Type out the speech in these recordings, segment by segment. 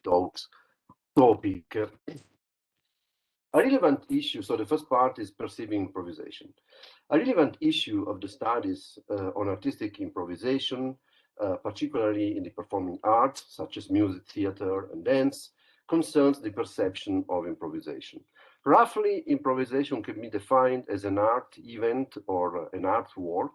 talks topic. A relevant issue, so the first part is perceiving improvisation. A relevant issue of the studies on artistic improvisation, particularly in the performing arts, such as music, theater, and dance, concerns the perception of improvisation. Roughly, improvisation can be defined as an art event or an artwork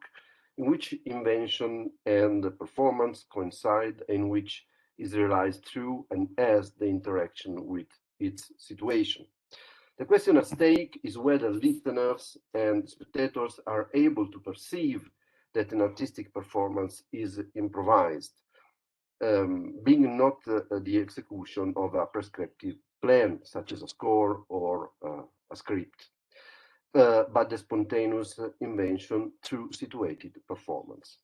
in which invention and performance coincide, in which is realized through and as the interaction with its situation. The question at stake is whether listeners and spectators are able to perceive that an artistic performance is improvised, being not the execution of a prescriptive plan, such as a score or a script, but the spontaneous invention through situated performance.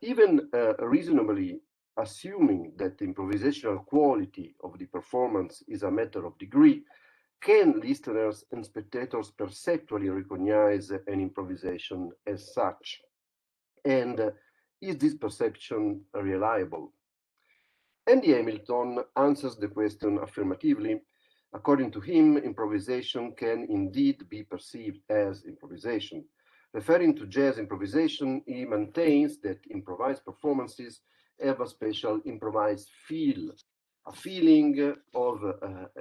Even reasonably assuming that the improvisational quality of the performance is a matter of degree, can listeners and spectators perceptually recognize an improvisation as such? And is this perception reliable? Andy Hamilton answers the question affirmatively. According to him, improvisation can indeed be perceived as improvisation. Referring to jazz improvisation, he maintains that improvised performances have a special improvised feel, a feeling of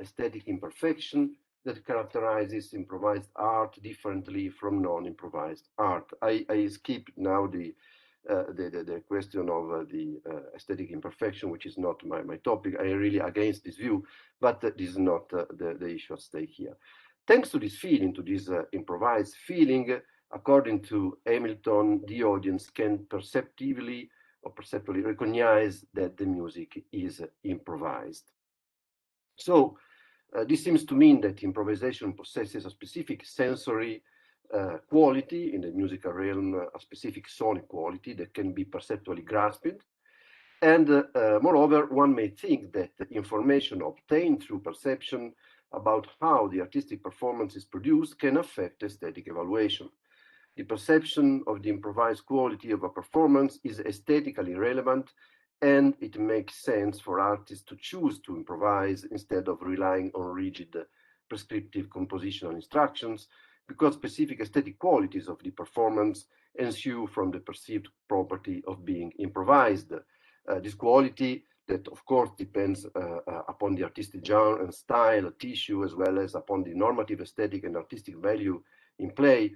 aesthetic imperfection that characterizes improvised art differently from non-improvised art. I skip now the question of the aesthetic imperfection, which is not my topic. I am really against this view, but this is not the issue at stake here. Thanks to this feeling, to this improvised feeling, according to Hamilton, the audience can perceptively or perceptually recognize that the music is improvised. So this seems to mean that improvisation possesses a specific sensory quality in the musical realm, a specific sonic quality that can be perceptually grasped. And moreover, one may think that the information obtained through perception about how the artistic performance is produced can affect aesthetic evaluation. The perception of the improvised quality of a performance is aesthetically relevant, and it makes sense for artists to choose to improvise instead of relying on rigid prescriptive compositional instructions, because specific aesthetic qualities of the performance ensue from the perceived property of being improvised. This quality that, of course, depends upon the artistic genre and style, tissue, as well as upon the normative aesthetic and artistic value in play,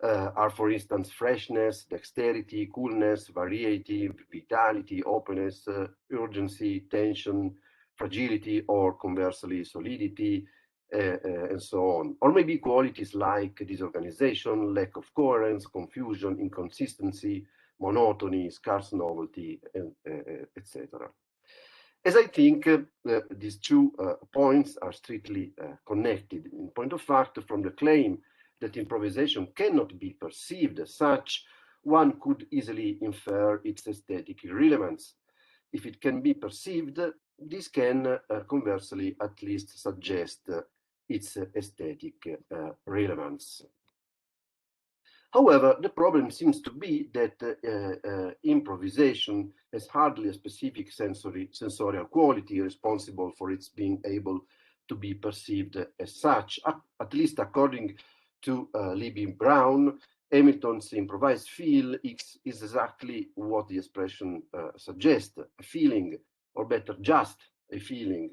are, for instance, freshness, dexterity, coolness, variety, vitality, openness, urgency, tension, fragility, or conversely, solidity, and so on. Or maybe qualities like disorganization, lack of coherence, confusion, inconsistency, monotony, scarce novelty, and etc. As I think these two points are strictly connected. In point of fact, from the claim that improvisation cannot be perceived as such, one could easily infer its aesthetic irrelevance. If it can be perceived, this can conversely at least suggest its aesthetic relevance. However, the problem seems to be that improvisation has hardly a specific sensorial quality responsible for its being able to be perceived as such, at least according to Libby Brown. Hamilton's improvised feel is exactly what the expression suggests, a feeling, or better, just a feeling.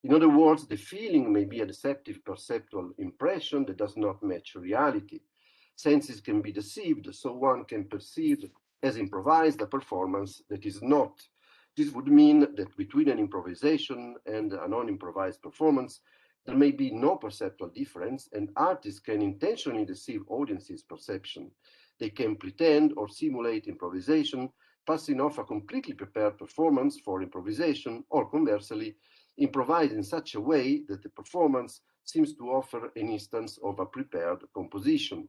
In other words, the feeling may be a deceptive perceptual impression that does not match reality. Senses can be deceived, so one can perceive as improvised a performance that is not. This would mean that between an improvisation and a non-improvised performance, there may be no perceptual difference, and artists can intentionally deceive audiences' perception. They can pretend or simulate improvisation, passing off a completely prepared performance for improvisation, or conversely, improvise in such a way that the performance seems to offer an instance of a prepared composition.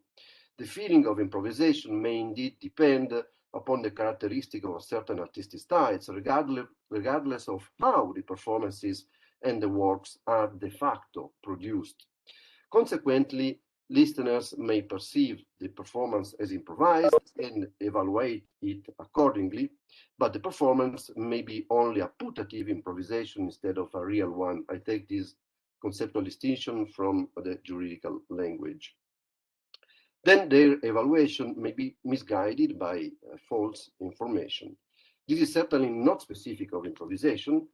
The feeling of improvisation may indeed depend upon the characteristic of a certain artistic style, regardless of how the performances and the works are de facto produced. Consequently, Listeners may perceive the performance as improvised and evaluate it accordingly, but the performance may be only a putative improvisation instead of a real one. I take this conceptual distinction from the juridical language. Then their evaluation may be misguided by false information. This is certainly not specific of improvisation.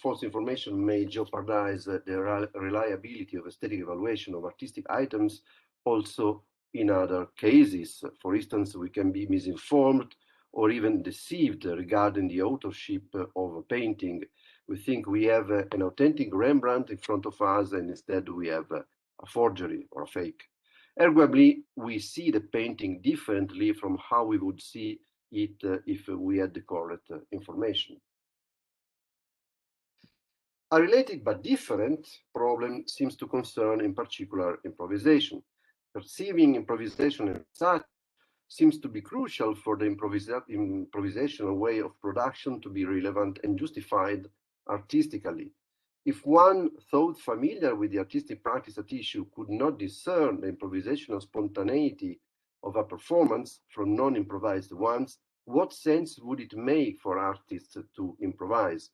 False information may jeopardize the reliability of aesthetic evaluation of artistic items also in other cases. For instance, we can be misinformed or even deceived regarding the authorship of a painting. We think we have an authentic Rembrandt in front of us, and instead we have a forgery or a fake. Arguably, we see the painting differently from how we would see it if we had the correct information. A related but different problem seems to concern, in particular, improvisation. Perceiving improvisation as such seems to be crucial for the improvisational way of production to be relevant and justified artistically. If one thought familiar with the artistic practice at issue could not discern the improvisational spontaneity of a performance from non-improvised ones, what sense would it make for artists to improvise?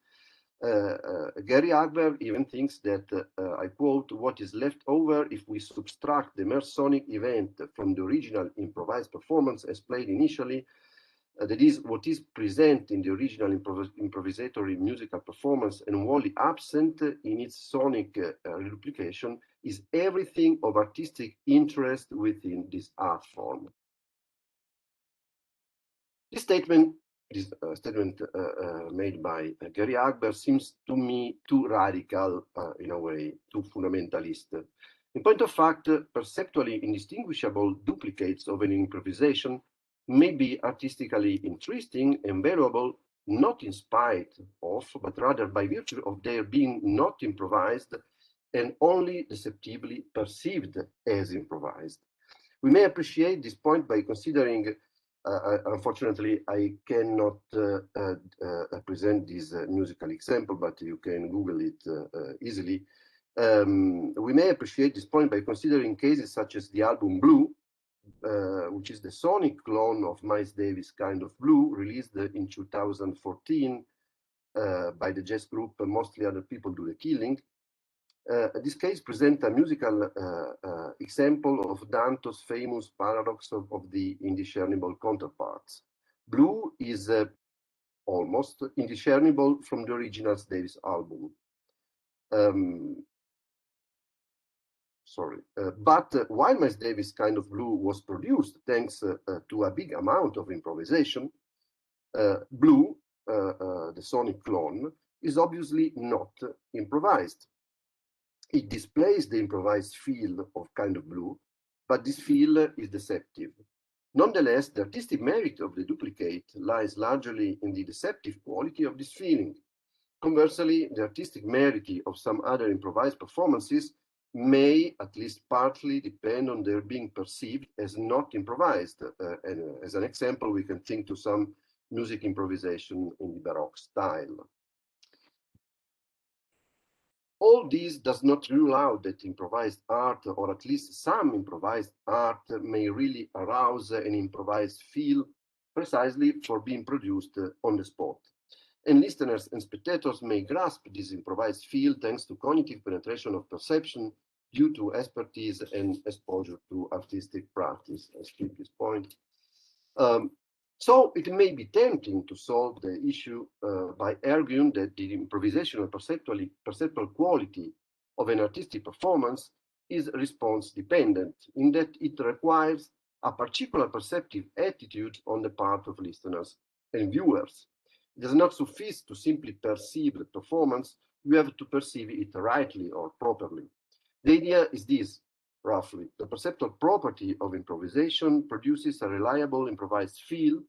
Gary Agber even thinks that, I quote, what is left over if we subtract the mere sonic event from the original improvised performance as played initially, that is, what is present in the original improvisatory musical performance and wholly absent in its sonic replication is everything of artistic interest within this art form. This statement made by Gary Agber seems to me too radical, in a way, too fundamentalist. In point of fact, perceptually indistinguishable duplicates of an improvisation may be artistically interesting and valuable, not in spite of, but rather by virtue of their being not improvised and only deceptively perceived as improvised. We may appreciate this point by considering, unfortunately, I cannot present this musical example, but you can Google it easily. We may appreciate this point by considering cases such as the album Blue, which is the sonic clone of Miles Davis' Kind of Blue, released in 2014 by the jazz group Mostly Other People Do the Killing. This case presents a musical example of Danto's famous paradox of the indiscernible counterparts. Blue is almost indiscernible from the original Davis album. But while Miles Davis' Kind of Blue was produced thanks to a big amount of improvisation, Blue, the sonic clone, is obviously not improvised. It displays the improvised feel of Kind of Blue, but this feel is deceptive. Nonetheless, the artistic merit of the duplicate lies largely in the deceptive quality of this feeling. Conversely, the artistic merit of some other improvised performances may, at least partly, depend on their being perceived as not improvised. And as an example, we can think to some music improvisation in the Baroque style. All this does not rule out that improvised art, or at least some improvised art, may really arouse an improvised feel precisely for being produced on the spot. And listeners and spectators may grasp this improvised feel thanks to cognitive penetration of perception due to expertise and exposure to artistic practice. I skip this point. So it may be tempting to solve the issue by arguing that the improvisational perceptual quality of an artistic performance is response dependent, in that it requires a particular perceptive attitude on the part of listeners and viewers. It does not suffice to simply perceive the performance, you have to perceive it rightly or properly. The idea is this, roughly. The perceptual property of improvisation produces a reliable improvised feel,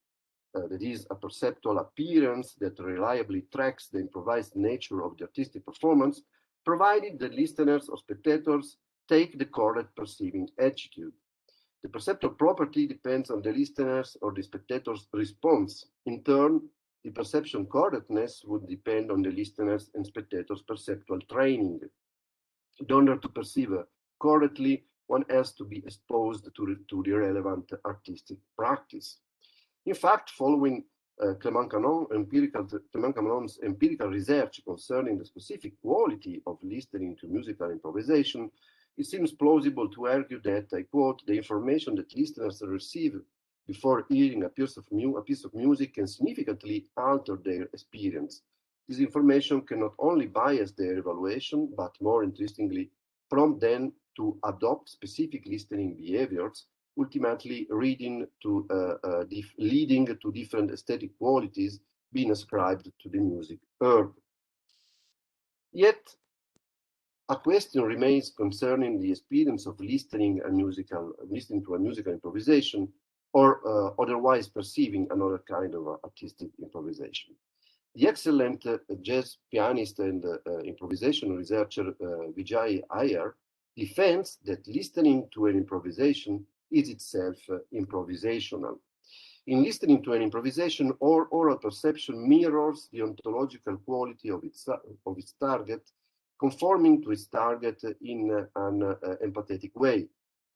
that is, a perceptual appearance that reliably tracks the improvised nature of the artistic performance, provided the listeners or spectators take the correct perceiving attitude. The perceptual property depends on the listener's or the spectator's response. In turn, the perception correctness would depend on the listener's and spectator's perceptual training. In order to perceive correctly, one has to be exposed to the relevant artistic practice. In fact, following Clément Canon's empirical research concerning the specific quality of listening to musical improvisation, it seems plausible to argue that, I quote, the information that listeners receive before hearing a piece of music can significantly alter their experience. This information can not only bias their evaluation, but more interestingly, prompt them to adopt specific listening behaviors, ultimately leading to different aesthetic qualities being ascribed to the music heard. Yet, a question remains concerning the experience of listening to a musical improvisation, or otherwise perceiving another kind of artistic improvisation. The excellent jazz pianist and improvisation researcher Vijay Iyer defends that listening to an improvisation is itself improvisational. In listening to an improvisation, oral perception mirrors the ontological quality of its target, conforming to its target in an empathetic way.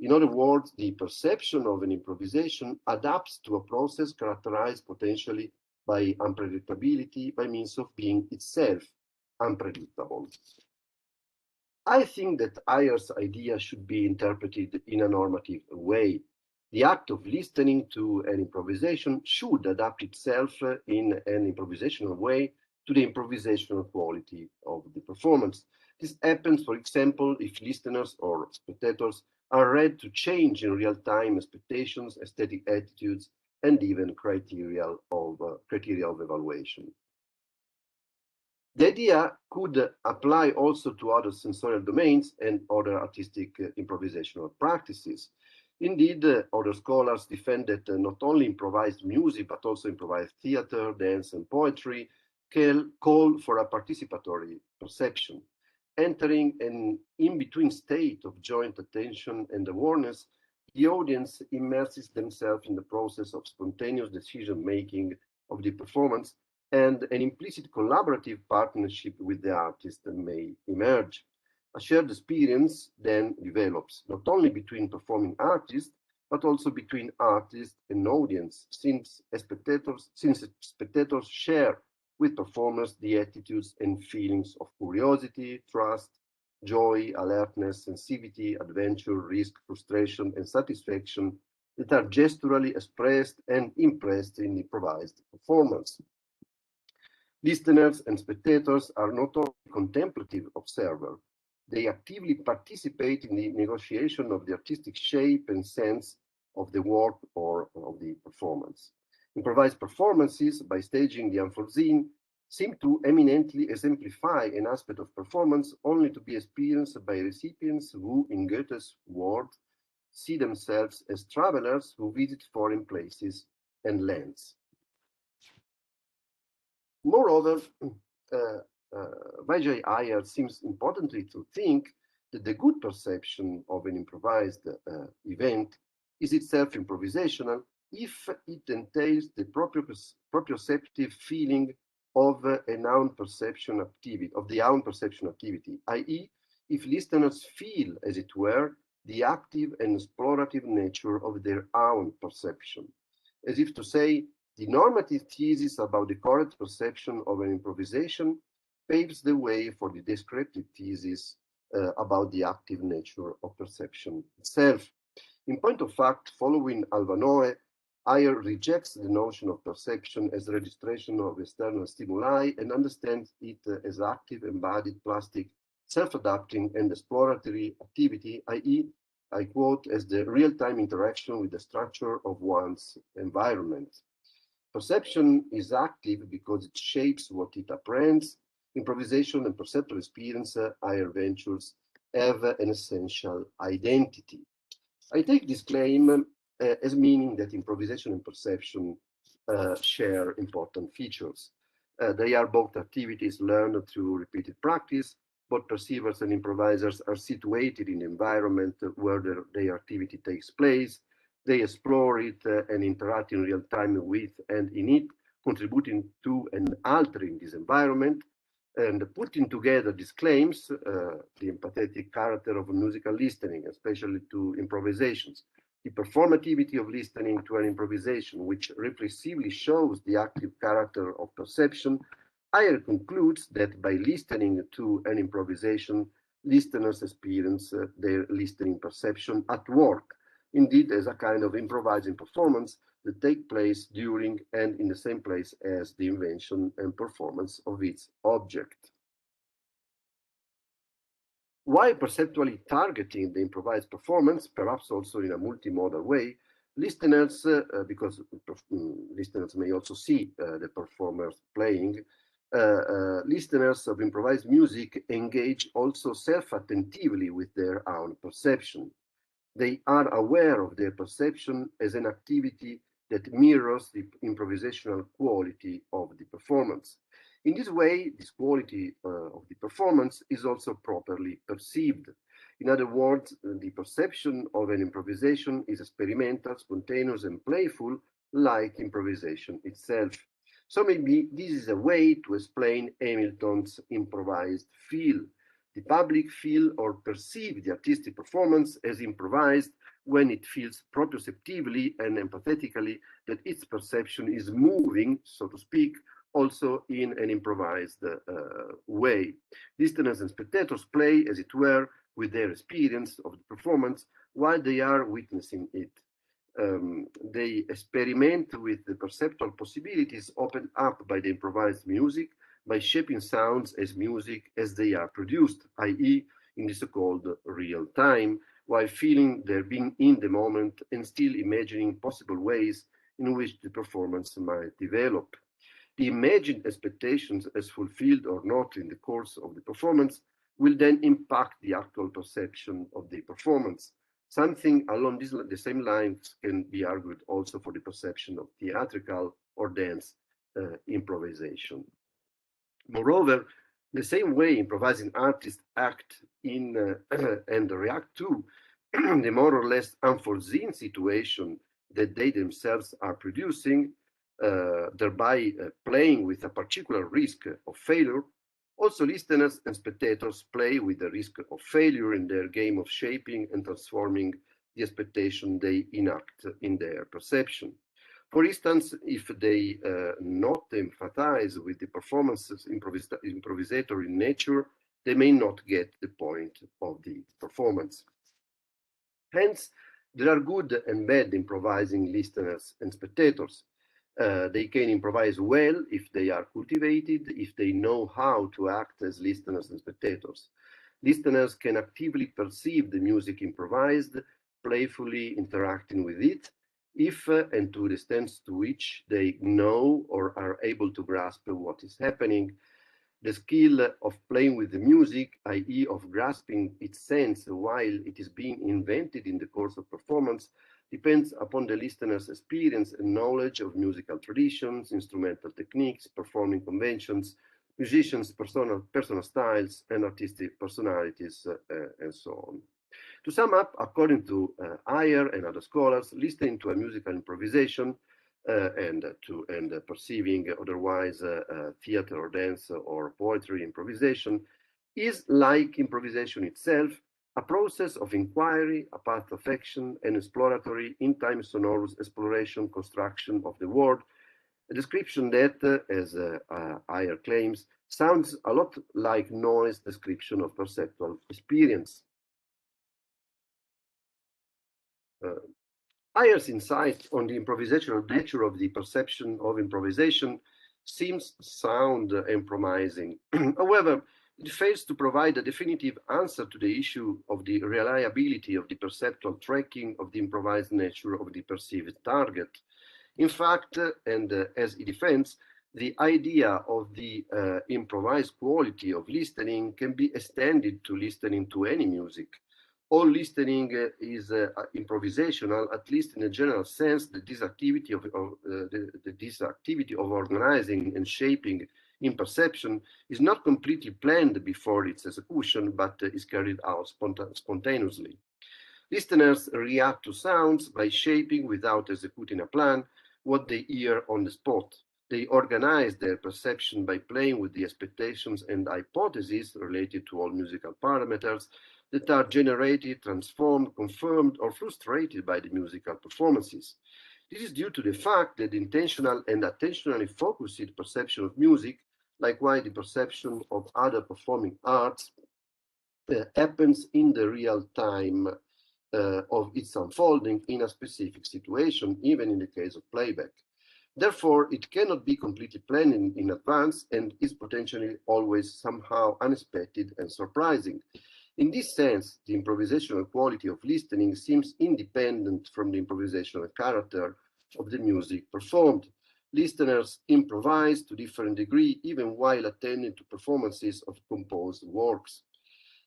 In other words, the perception of an improvisation adapts to a process characterized potentially by unpredictability by means of being itself unpredictable. I think that Ayer's idea should be interpreted in a normative way. The act of listening to an improvisation should adapt itself in an improvisational way to the improvisational quality of the performance. This happens, for example, if listeners or spectators are read to change in real time expectations, aesthetic attitudes, and even criteria of evaluation. The idea could apply also to other sensorial domains and other artistic improvisational practices. Indeed, other scholars defend that not only improvised music, but also improvised theater, dance, and poetry call for a participatory perception. Entering an in-between state of joint attention and awareness, the audience immerses themselves in the process of spontaneous decision-making of the performance, and an implicit collaborative partnership with the artist may emerge. A shared experience then develops, not only between performing artists, but also between artists and audience, since spectators share with performers the attitudes and feelings of curiosity, trust, joy, alertness, sensitivity, adventure, risk, frustration, and satisfaction that are gesturally expressed and impressed in improvised performance. Listeners and spectators are not only contemplative observers, they actively participate in the negotiation of the artistic shape and sense of the work or of the performance. Improvised performances, by staging the unforeseen, seem to eminently exemplify an aspect of performance only to be experienced by recipients who, in Goethe's words, see themselves as travelers who visit foreign places and lands. Moreover, Vijay Iyer seems importantly to think that the good perception of an improvised event is itself improvisational if it entails the proprioceptive feeling of the own perception activity, i.e., if listeners feel, as it were, the active and explorative nature of their own perception, as if to say, the normative thesis about the correct perception of an improvisation paves the way for the descriptive thesis about the active nature of perception itself. In point of fact, following Alvanoe, Iyer rejects the notion of perception as registration of external stimuli and understands it as active, embodied, plastic, self-adapting, and exploratory activity, i.e., I quote, as the real-time interaction with the structure of one's environment. Perception is active because it shapes what it apprehends. Improvisation and perceptual experience, Iyer ventures, have an essential identity. I take this claim as meaning that improvisation and perception share important features. They are both activities learned through repeated practice. Both perceivers and improvisers are situated in the environment where their activity takes place. They explore it and interact in real time with and in it, contributing to and altering this environment. And putting together these claims, the empathetic character of musical listening, especially to improvisations, the performativity of listening to an improvisation, which reflexively shows the active character of perception, Ayer concludes that by listening to an improvisation, listeners experience their listening perception at work, indeed as a kind of improvising performance that take place during and in the same place as the invention and performance of its object. While perceptually targeting the improvised performance, perhaps also in a multimodal way, listeners, because listeners may also see the performers playing, listeners of improvised music engage also self-attentively with their own perception. They are aware of their perception as an activity that mirrors the improvisational quality of the performance. In this way, this quality of the performance is also properly perceived. In other words, the perception of an improvisation is experimental, spontaneous, and playful, like improvisation itself. So maybe this is a way to explain Hamilton's improvised feel. The public feel or perceive the artistic performance as improvised when it feels proprioceptively and empathetically that its perception is moving, so to speak, also in an improvised way. Listeners and spectators play, as it were, with their experience of the performance while they are witnessing it. They experiment with the perceptual possibilities opened up by the improvised music, by shaping sounds as music as they are produced, i.e., in the so-called real time, while feeling their being in the moment and still imagining possible ways in which the performance might develop. The imagined expectations, as fulfilled or not in the course of the performance, will then impact the actual perception of the performance. Something along the same lines can be argued also for the perception of theatrical or dance improvisation. Moreover, the same way improvising artists act in and react to the more or less unforeseen situation that they themselves are producing, thereby playing with a particular risk of failure, also listeners and spectators play with the risk of failure in their game of shaping and transforming the expectation they enact in their perception. For instance, if they not empathize with the performance's improvisatory nature, they may not get the point of the performance. Hence, there are good and bad improvising listeners and spectators. They can improvise well if they are cultivated, if they know how to act as listeners and spectators. Listeners can actively perceive the music improvised, playfully interacting with it, if and to the extent to which they know or are able to grasp what is happening. The skill of playing with the music, i.e., of grasping its sense while it is being invented in the course of performance, depends upon the listener's experience and knowledge of musical traditions, instrumental techniques, performing conventions, musicians' personal styles, and artistic personalities, and so on. To sum up, according to Ayer and other scholars, listening to a musical improvisation and perceiving otherwise theater or dance or poetry improvisation is like improvisation itself, a process of inquiry, a path of action, and exploratory in-time sonorous exploration construction of the world, a description that, as Ayer claims, sounds a lot like Noyes' description of perceptual experience. Ayer's insight on the improvisational nature of the perception of improvisation seems sound and promising. However, it fails to provide a definitive answer to the issue of the reliability of the perceptual tracking of the improvised nature of the perceived target. In fact, and as it defends, the idea of the improvised quality of listening can be extended to listening to any music. All listening is improvisational, at least in a general sense. This activity of organizing and shaping in perception is not completely planned before its execution, but is carried out spontaneously. Listeners react to sounds by shaping, without executing a plan, what they hear on the spot. They organize their perception by playing with the expectations and hypotheses related to all musical parameters that are generated, transformed, confirmed, or frustrated by the musical performances. This is due to the fact that the intentional and attentionally focused perception of music, likewise the perception of other performing arts, happens in the real time of its unfolding in a specific situation, even in the case of playback. Therefore, it cannot be completely planned in advance and is potentially always somehow unexpected and surprising. In this sense, the improvisational quality of listening seems independent from the improvisational character of the music performed. Listeners improvise to different degree even while attending to performances of composed works.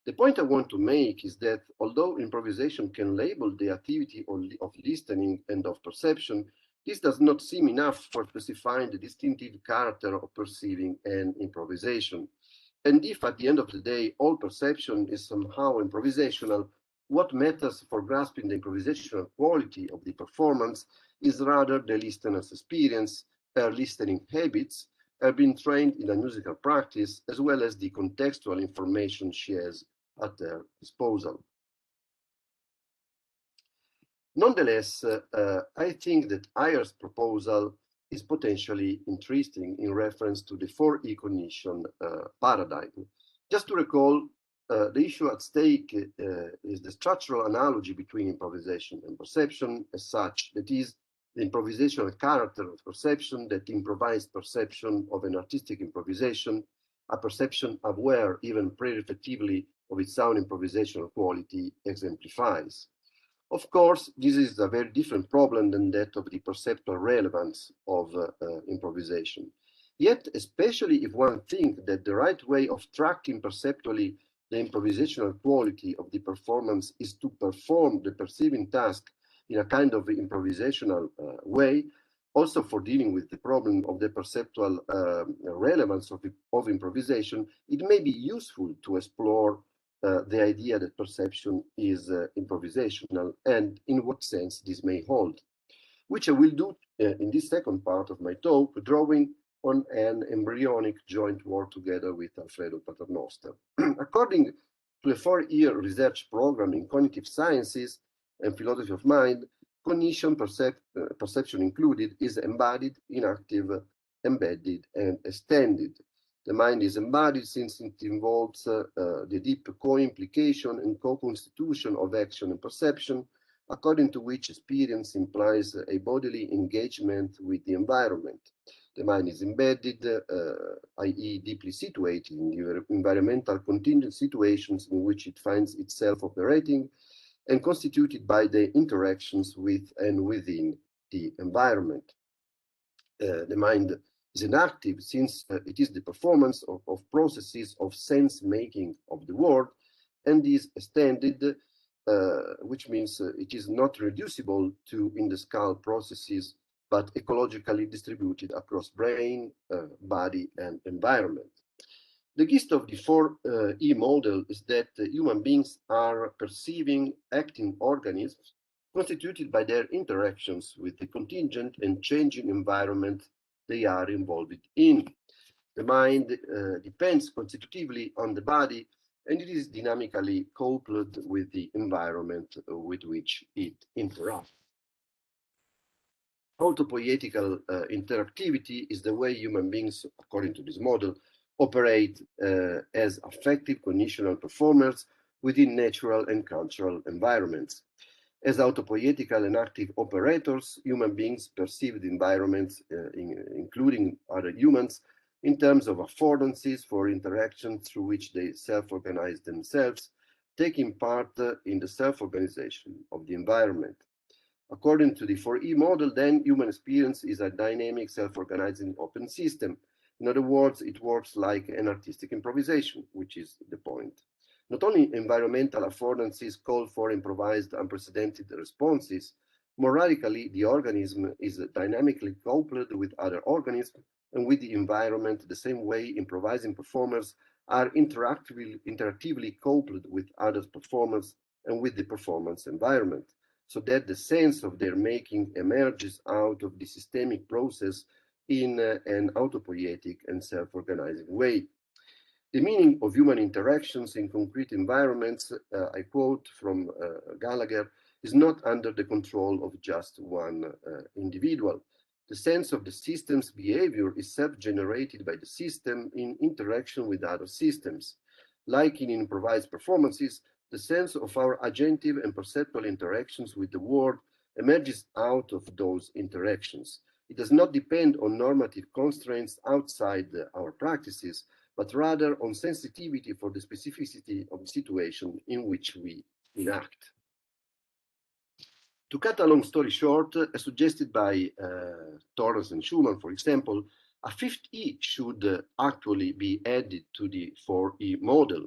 The point I want to make is that although improvisation can label the activity of listening and of perception, this does not seem enough for specifying the distinctive character of perceiving and improvisation. And if at the end of the day all perception is somehow improvisational, what matters for grasping the improvisational quality of the performance is rather the listener's experience, her listening habits, her being trained in a musical practice, as well as the contextual information she has at their disposal. Nonetheless, I think that Ayer's proposal is potentially interesting in reference to the 4E cognition paradigm. Just to recall, the issue at stake is the structural analogy between improvisation and perception as such, that is, the improvisational character of perception that improvised perception of an artistic improvisation, a perception aware even pre-reflectively of its own improvisational quality exemplifies. Of course, this is a very different problem than that of the perceptual relevance of improvisation. Yet, especially if one thinks that the right way of tracking perceptually the improvisational quality of the performance is to perform the perceiving task in a kind of improvisational way, also for dealing with the problem of the perceptual relevance of improvisation, it may be useful to explore the idea that perception is improvisational and in what sense this may hold, which I will do in this second part of my talk, drawing on an embryonic joint work together with Alfredo Paternoster. According to a 4-year research program in cognitive sciences and philosophy of mind, cognition, perception included, is embodied, inactive, embedded, and extended. The mind is embodied since it involves the deep co-implication and co-constitution of action and perception, according to which experience implies a bodily engagement with the environment. The mind is embedded, i.e. deeply situated in the environmental contingent situations in which it finds itself operating and constituted by the interactions with and within the environment. The mind is inactive since it is the performance of processes of sense making of the world and is extended, which means it is not reducible to in the skull processes, but ecologically distributed across brain, body, and environment. The gist of the 4E model is that human beings are perceiving, acting organisms constituted by their interactions with the contingent and changing environment they are involved in. The mind depends constitutively on the body, and it is dynamically coupled with the environment with which it interacts. Autopoietical interactivity is the way human beings, according to this model, operate as affective cognitional performers within natural and cultural environments. As autopoietical and active operators, human beings perceive the environments, including other humans, in terms of affordances for interaction through which they self-organize themselves, taking part in the self-organization of the environment. According to the 4E model, then, human experience is a dynamic, self-organizing open system. In other words, it works like an artistic improvisation, which is the point. Not only environmental affordances call for improvised, unprecedented responses, more radically, the organism is dynamically coupled with other organisms and with the environment the same way improvising performers are interactively coupled with other performers and with the performance environment, so that the sense of their making emerges out of the systemic process in an autopoietic and self-organizing way. The meaning of human interactions in concrete environments, I quote from Gallagher, is not under the control of just one individual. The sense of the system's behavior is self-generated by the system in interaction with other systems. Like in improvised performances, the sense of our agentive and perceptual interactions with the world emerges out of those interactions. It does not depend on normative constraints outside our practices, but rather on sensitivity for the specificity of the situation in which we enact. To cut a long story short, as suggested by Torres and Schumann, for example, a fifth E should actually be added to the 4E model.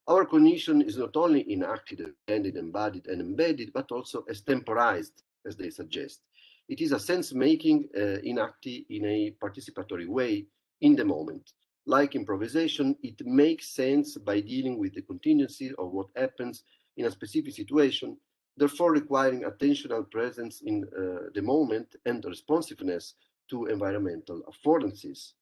Our cognition is not only enacted, extended, embodied, and embedded, but also extemporized, as they suggest. It is a sense-making enacted in a participatory way in the moment. Like improvisation, it makes sense by dealing with the contingency of what happens in a specific situation, therefore requiring attentional presence in the moment and responsiveness to environmental affordances.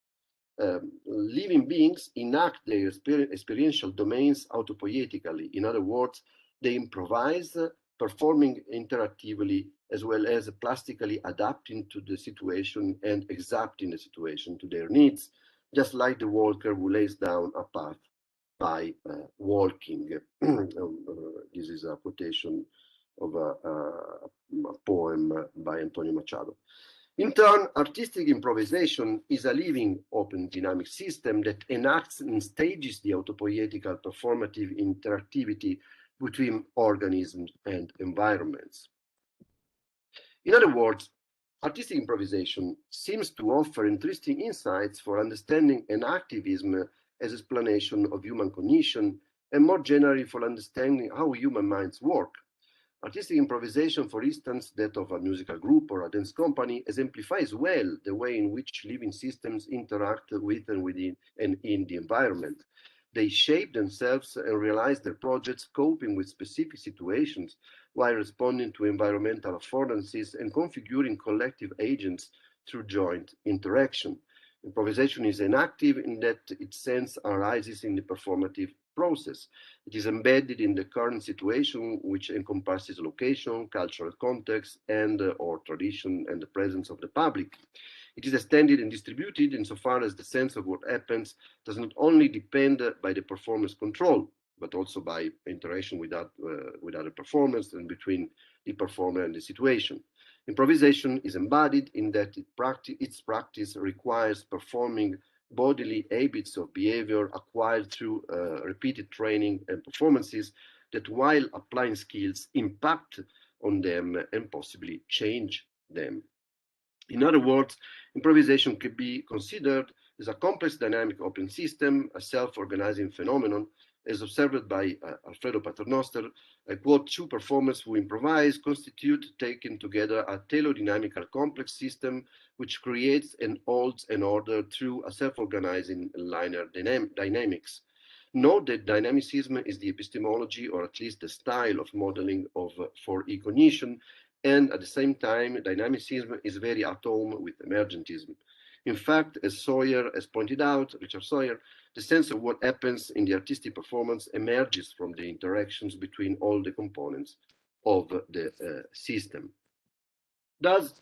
Living beings enact their experiential domains autopoietically. In other words, they improvise, performing interactively as well as plastically adapting to the situation and exapting the situation to their needs, just like the walker who lays down a path by walking. This is a quotation of a poem by Antonio Machado. In turn, artistic improvisation is a living, open, dynamic system that enacts and stages the autopoietical performative interactivity between organisms and environments. In other words, artistic improvisation seems to offer interesting insights for understanding enactivism as explanation of human cognition, and more generally for understanding how human minds work. Artistic improvisation, for instance, that of a musical group or a dance company, exemplifies well the way in which living systems interact with and within and in the environment. They shape themselves and realize their projects coping with specific situations while responding to environmental affordances and configuring collective agents through joint interaction. Improvisation is enactive in that its sense arises in the performative process. It is embedded in the current situation, which encompasses location, cultural context, and or tradition and the presence of the public. It is extended and distributed insofar as the sense of what happens does not only depend by the performer's control, but also by interaction with other performers and between the performer and the situation. Improvisation is embodied in that its practice requires performing bodily habits of behavior acquired through repeated training and performances that, while applying skills, impact on them and possibly change them. In other words, improvisation can be considered as a complex dynamic open system, a self-organizing phenomenon, as observed by Alfredo Paternoster. I quote, two performers who improvise constitute, taken together, a telodynamical complex system which creates and holds an order through a self-organizing linear dynamics. Note that dynamicism is the epistemology, or at least the style of modeling of 4E cognition, and at the same time, dynamicism is very at home with emergentism. In fact, as Sawyer has pointed out, Richard Sawyer, the sense of what happens in the artistic performance emerges from the interactions between all the components of the system. Thus,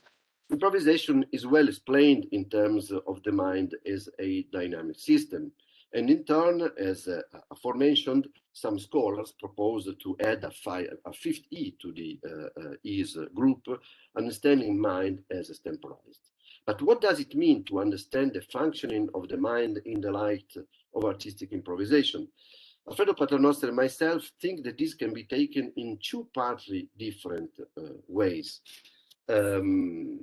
improvisation is well explained in terms of the mind as a dynamic system. And in turn, as aforementioned, some scholars propose to add a fifth E to the E's group, understanding mind as extemporized. But what does it mean to understand the functioning of the mind in the light of artistic improvisation? Alfredo Paternoster and myself think that this can be taken in two partly different ways. On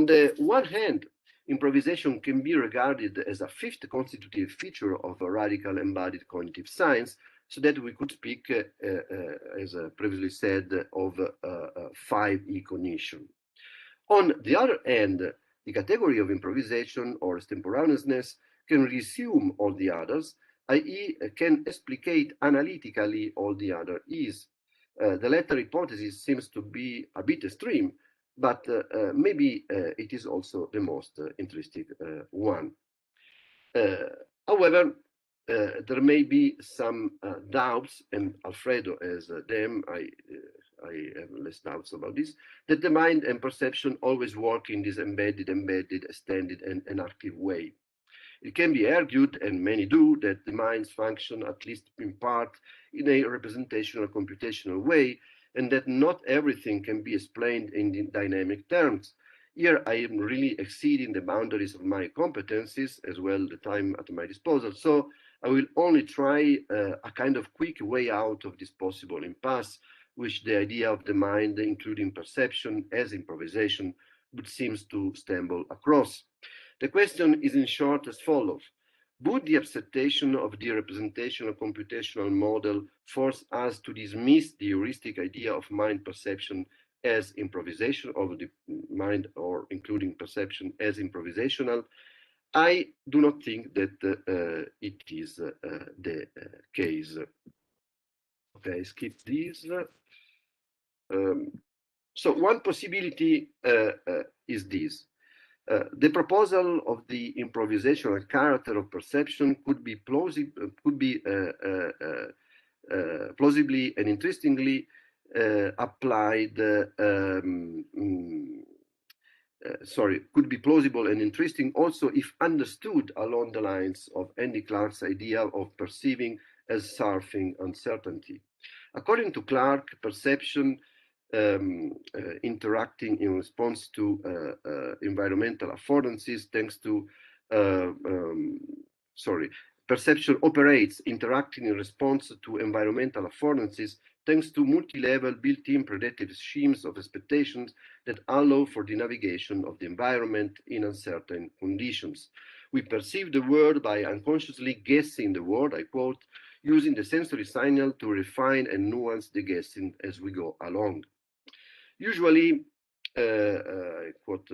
the one hand, improvisation can be regarded as a fifth constitutive feature of a radical embodied cognitive science, so that we could speak, as previously said, of 5E cognition. On the other hand, the category of improvisation or extemporaneousness can resume all the others, i.e. can explicate analytically all the other E's. The latter hypothesis seems to be a bit extreme, but maybe it is also the most interesting one. However, there may be some doubts, and Alfredo has them. I have less doubts about this. That the mind and perception always work in this embedded, extended, and active way. It can be argued, and many do, that the minds function, at least in part, in a representational computational way, and that not everything can be explained in dynamic terms. Here I am really exceeding the boundaries of my competencies, as well the time at my disposal. So I will only try a kind of quick way out of this possible impasse, which the idea of the mind, including perception as improvisation, would seems to stumble across. The question is in short as follows. Would the acceptation of the representational computational model force us to dismiss the heuristic idea of mind perception as improvisation, of the mind or including perception as improvisational? I do not think that it is the case. Okay, skip this. So one possibility is this. The proposal of the improvisational character of perception could be plausibly and interestingly applied. Could be plausible and interesting also if understood along the lines of Andy Clark's idea of perceiving as surfing uncertainty. According to Clark, perception interacting in response to environmental affordances thanks to perception operates interacting in response to environmental affordances thanks to multi-level built-in predictive schemes of expectations that allow for the navigation of the environment in uncertain conditions. We perceive the world by unconsciously guessing the world, I quote, using the sensory signal to refine and nuance the guessing as we go along. Usually, I quote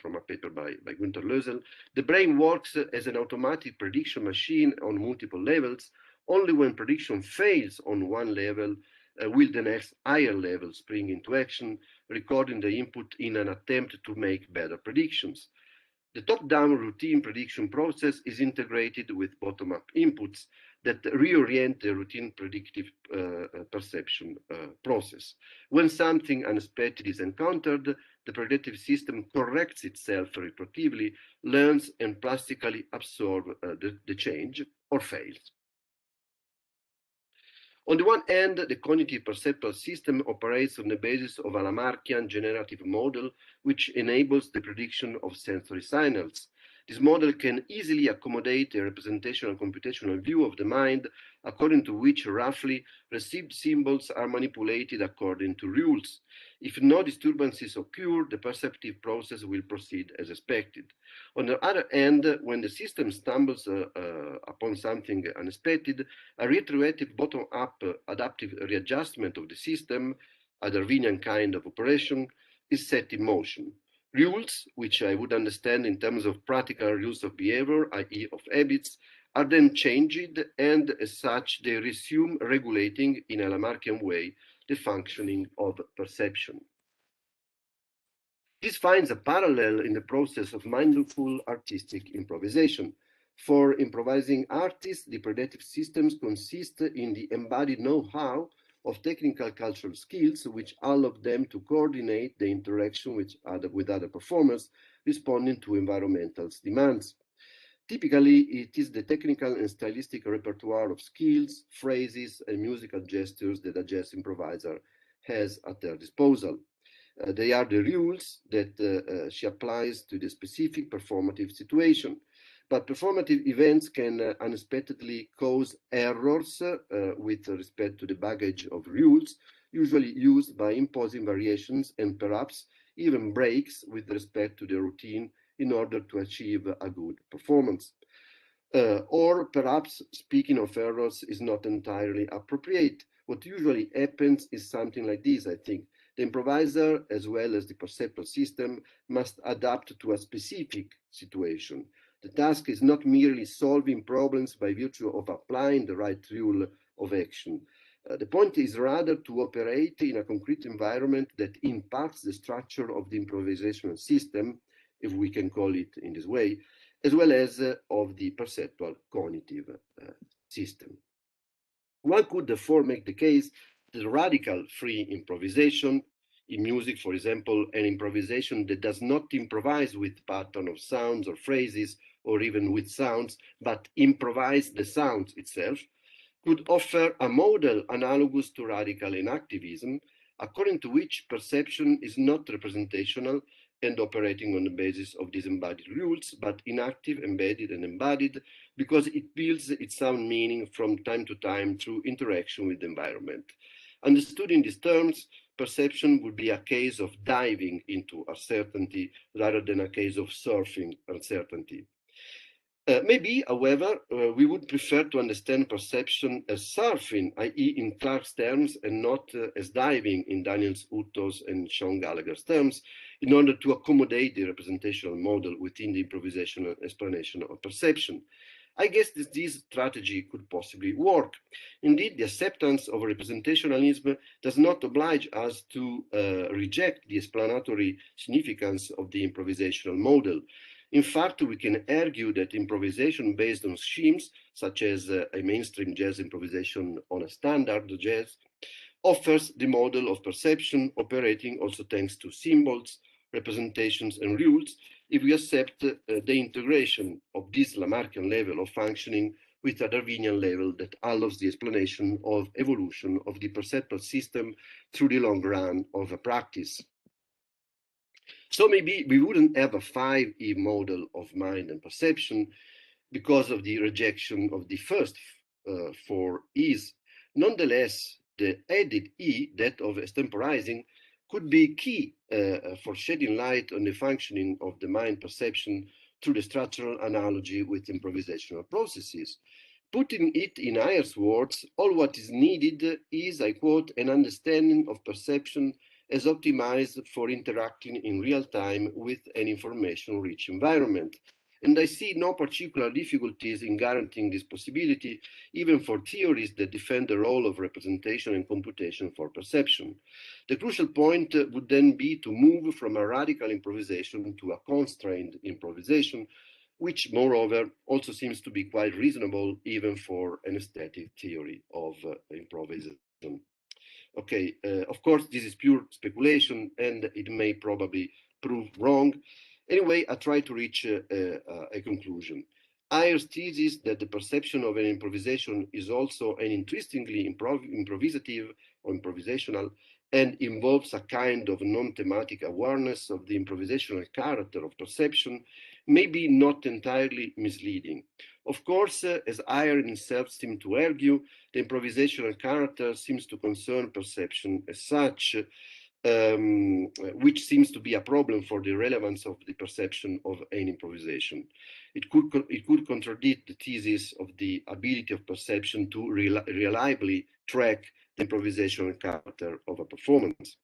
from a paper by Günter Lösel, the brain works as an automatic prediction machine on multiple levels. Only when prediction fails on one level will the next higher level spring into action, recording the input in an attempt to make better predictions. The top-down routine prediction process is integrated with bottom-up inputs that reorient the routine predictive perception process. When something unexpected is encountered, the predictive system corrects itself retroactively, learns, and plastically absorbs the change or fails. On the one hand, the cognitive perceptual system operates on the basis of a Lamarckian generative model, which enables the prediction of sensory signals. This model can easily accommodate a representational computational view of the mind, according to which roughly received symbols are manipulated according to rules. If no disturbances occur, the perceptive process will proceed as expected. On the other hand, when the system stumbles upon something unexpected, a retroactive bottom-up adaptive readjustment of the system, a Darwinian kind of operation, is set in motion. Rules, which I would understand in terms of practical rules of behavior, i.e. of habits, are then changed, and as such they resume regulating in a Lamarckian way the functioning of perception. This finds a parallel in the process of mindful artistic improvisation. For improvising artists, the predictive systems consist in the embodied know-how of technical cultural skills, which allow them to coordinate the interaction with other performers, responding to environmental demands. Typically, it is the technical and stylistic repertoire of skills, phrases, and musical gestures that a jazz improviser has at their disposal. They are the rules that she applies to the specific performative situation. But performative events can unexpectedly cause errors with respect to the baggage of rules, usually used by imposing variations and perhaps even breaks with respect to the routine in order to achieve a good performance. Or perhaps speaking of errors is not entirely appropriate. What usually happens is something like this, I think. The improviser, as well as the perceptual system, must adapt to a specific situation. The task is not merely solving problems by virtue of applying the right rule of action. The point is rather to operate in a concrete environment that impacts the structure of the improvisational system, if we can call it in this way, as well as of the perceptual cognitive system. One could therefore make the case that radical free improvisation, in music, for example, an improvisation that does not improvise with pattern of sounds or phrases or even with sounds, but improvise the sounds itself, could offer a model analogous to radical enactivism, according to which perception is not representational and operating on the basis of disembodied rules, but inactive, embedded, and embodied, because it builds its own meaning from time to time through interaction with the environment. Understood in these terms, perception would be a case of diving into uncertainty rather than a case of surfing uncertainty. Maybe, however, we would prefer to understand perception as surfing, i.e. in Clarke's terms, and not as diving in Daniels, Hutto's, and Sean Gallagher's terms, in order to accommodate the representational model within the improvisational explanation of perception. I guess that this strategy could possibly work. Indeed, the acceptance of representationalism does not oblige us to reject the explanatory significance of the improvisational model. In fact, we can argue that improvisation based on schemes, such as a mainstream jazz improvisation on a standard jazz, offers the model of perception operating also thanks to symbols, representations, and rules, if we accept the integration of this Lamarckian level of functioning with a Darwinian level that allows the explanation of evolution of the perceptual system through the long run of a practice. So maybe we wouldn't have a 5E model of mind and perception because of the rejection of the first 4 E's. Nonetheless, the added E, that of extemporizing, could be key for shedding light on the functioning of the mind perception through the structural analogy with improvisational processes. Putting it in Ayer's words, all what is needed is, I quote, an understanding of perception as optimized for interacting in real time with an information-rich environment. And I see no particular difficulties in guaranteeing this possibility, even for theories that defend the role of representation and computation for perception. The crucial point would then be to move from a radical improvisation to a constrained improvisation, which, moreover, also seems to be quite reasonable even for an aesthetic theory of improvisation. Okay, of course, this is pure speculation and it may probably prove wrong. Anyway, I try to reach a conclusion. Ayer's thesis that the perception of an improvisation is also an interestingly improvisative or improvisational and involves a kind of non-thematic awareness of the improvisational character of perception may be not entirely misleading. Of course, as Ayer himself seemed to argue, the improvisational character seems to concern perception as such, which seems to be a problem for the relevance of the perception of an improvisation. It could contradict the thesis of the ability of perception to reliably track the improvisational character of a performance.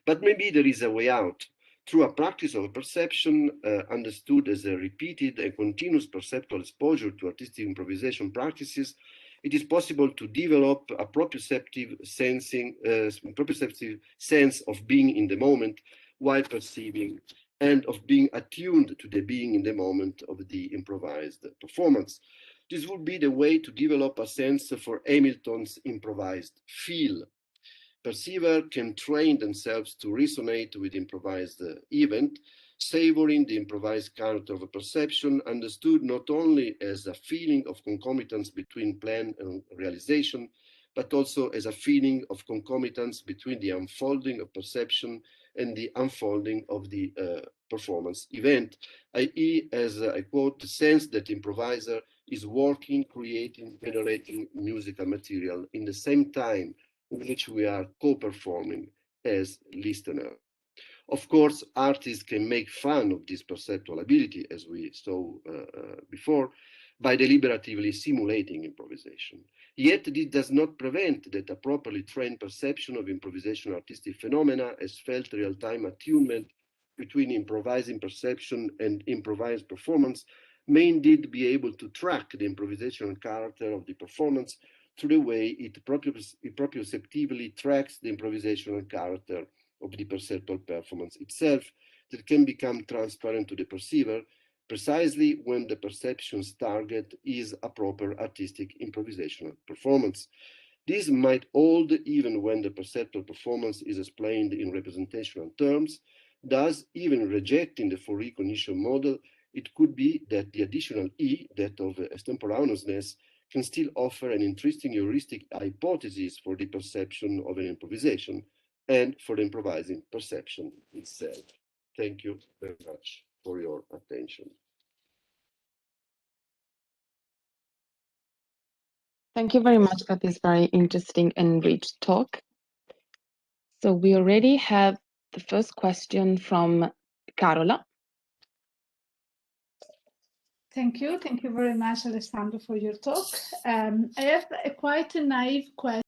But maybe there is a way out. Through a practice of perception understood as a repeated and continuous perceptual exposure to artistic improvisation practices, it is possible to develop a proprioceptive sense of being in the moment while perceiving and of being attuned to the being in the moment of the improvised performance. This would be the way to develop a sense for Hamilton's improvised feel. Perceivers can train themselves to resonate with improvised event, savoring the improvised character of a perception, understood not only as a feeling of concomitance between plan and realization, but also as a feeling of concomitance between the unfolding of perception and the unfolding of the performance event, i.e., as I quote, the sense that improviser is working, creating, generating musical material in the same time in which we are co-performing as listeners. Of course, artists can make fun of this perceptual ability, as we saw before, by deliberately simulating improvisation. Yet this does not prevent that a properly trained perception of improvisation artistic phenomena as felt real-time attunement between improvising perception and improvised performance may indeed be able to track the improvisational character of the performance through the way it proprioceptively tracks the improvisational character of the perceptual performance itself, that can become transparent to the perceiver precisely when the perception's target is a proper artistic improvisational performance. This might hold even when the perceptual performance is explained in representational terms. Thus, even rejecting the Fourier cognition model, it could be that the additional E, that of extemporaneousness, can still offer an interesting heuristic hypothesis for the perception of an improvisation and for the improvising perception itself. Thank you very much for your attention. Thank you very much for this very interesting and rich talk. So we already have the first question from Carola. Thank you very much, Alessandro, for your talk. I have quite a naive question.